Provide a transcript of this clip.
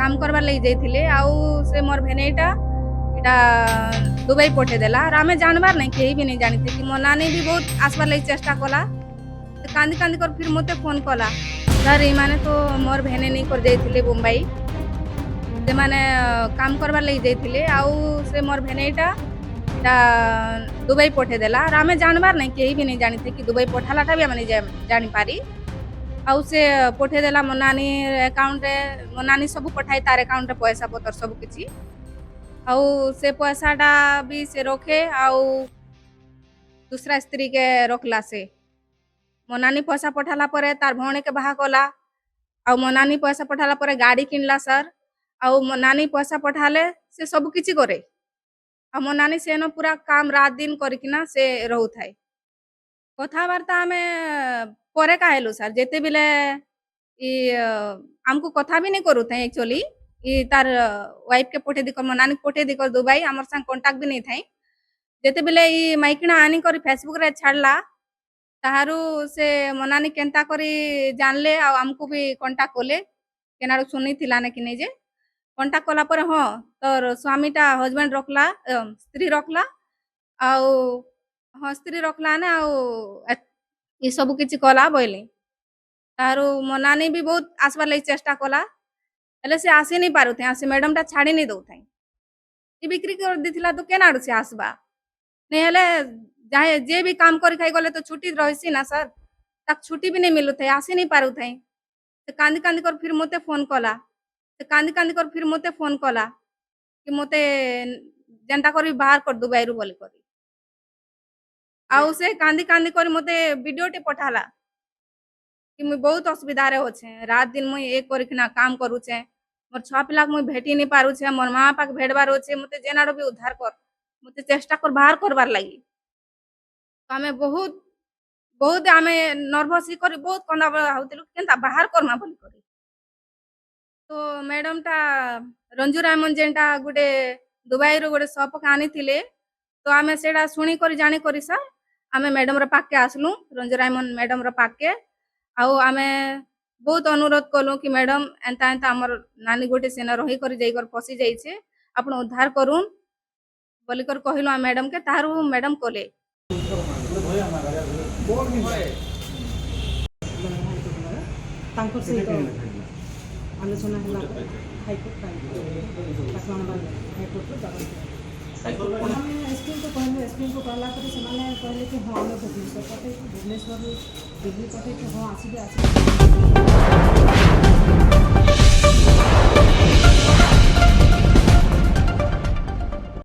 काम करबार लगी जाइथिले आउ से मोर भेनेटा इटा दुबई पठे देला और आमे जानबार नहीं केही भी नहीं जानिथे कि मोर नानी भी बहुत आसबार लगी चेष्टा कला तो कांदी कांदी कर फिर मते फोन कला सर ई माने तो मोर भेने नहीं कर जाइथिले मुंबई से माने काम करबार लगी जाइथिले आउ से मोर भेनेटा इटा दुबई पठे देला और आमे जानबार नहीं केही भी नहीं जानिथे कि दुबई पठालाटा भी आमे नहीं जानि पारी आउ से पठे देला मो नानी अकाउंट रे मो नानी सब पठाई तार अकाउंट रे पैसा पतर सब किछि आउ से पैसाटा भी से रखे आउ दूसरा स्त्री के रखला से मो नानी पैसा पठाला परे तार भौणी के बाहा कला आउ मो नानी पैसा पठाला परे गाड़ी किनला सर आउ मो नानी पैसा पठाले से सब किछि करे आ मो नानी सेनो पूरा काम रात दिन करिकिना से रहू थाए कथाबार्ता आमे परे काहेलु सर जेते बिले ई हमको कथा भी नहीं करू थे एक्चुअली ई तार वाइफ के पठे दिकर मो नानी पठे दिकर दुबई हमर संग कांटेक्ट भी नहीं थाई जेते बिले ई माइकना आनी करी फेसबुक रे छाड़ला ताहारू से मो नानी केनता करी जानले आ हमको भी कांटेक्ट कोले केनारो सुनी थिला ने कि नहीं जे कांटेक्ट कला पर हां तोर स्वामीटा हस्बैंड रखला स्त्री रखला आउ हाँ स्त्री रखला ने आउ ये सब किछि कला बोइले तारू मो नानी भी बहुत आसबार लगी चेष्टा कला हेले से आसी नहीं पारु थे से मैडम टा छाड़ी नहीं दउ थाई ई बिक्री कर दिथिला तो केनाडू से आसबा नहीं हेले जाहे जे भी काम करी खाई गले तो छुट्टी रहिसी ना सर तक छुट्टी भी नहीं मिलु थे आसी नहीं पारु थे तो कांदी कांदी कर फिर मते फोन कला तो कांदी कांदी कर फिर मते फोन कला कि मते जेंता करी बाहर कर दुबई रु बोली करी आउ से कांदी कांदी कर मते वीडियो टे पठाला कि मुई बहुत असुविधा रे होछे रात दिन मुई एक करिकना काम करूछे मोर छुआ पिला मुई भेटी नहीं पारुछे मोर माँ बापा के भेटबार होछे मते जेनाडो भी उद्धार कर मते चेष्टा कर बाहर करबार लागि तो आमे बहुत बहुत आमे नर्वस ही करी बहुत कंदा होतिलु केनता बाहर करमा बोली करी तो मैडम टा रंजू रामन जेंटा गुडे दुबई रो गुडे शॉप का आनी थिले तो आमे सेडा सुनी करी जानी करी सर आमे मैडम रे पाक के आसलु रंजू रामन मैडम रे पाक के आउ आमे बहुत अनुरोध कलु कि मैडम एंता एंता हमर नानी गोटे सेना रही कर जाई कर फसी जाई छे आपण उद्धार करूं बोली कर कहिलो आ मैडम के तारू मैडम कोले तांकर सहित आलोचना होला हाईकोर्ट हाईकोर्ट एसपी को कहला पर से कहले कि हाँ भुवनेश्वर दिल्ली पठे हाँ आसबे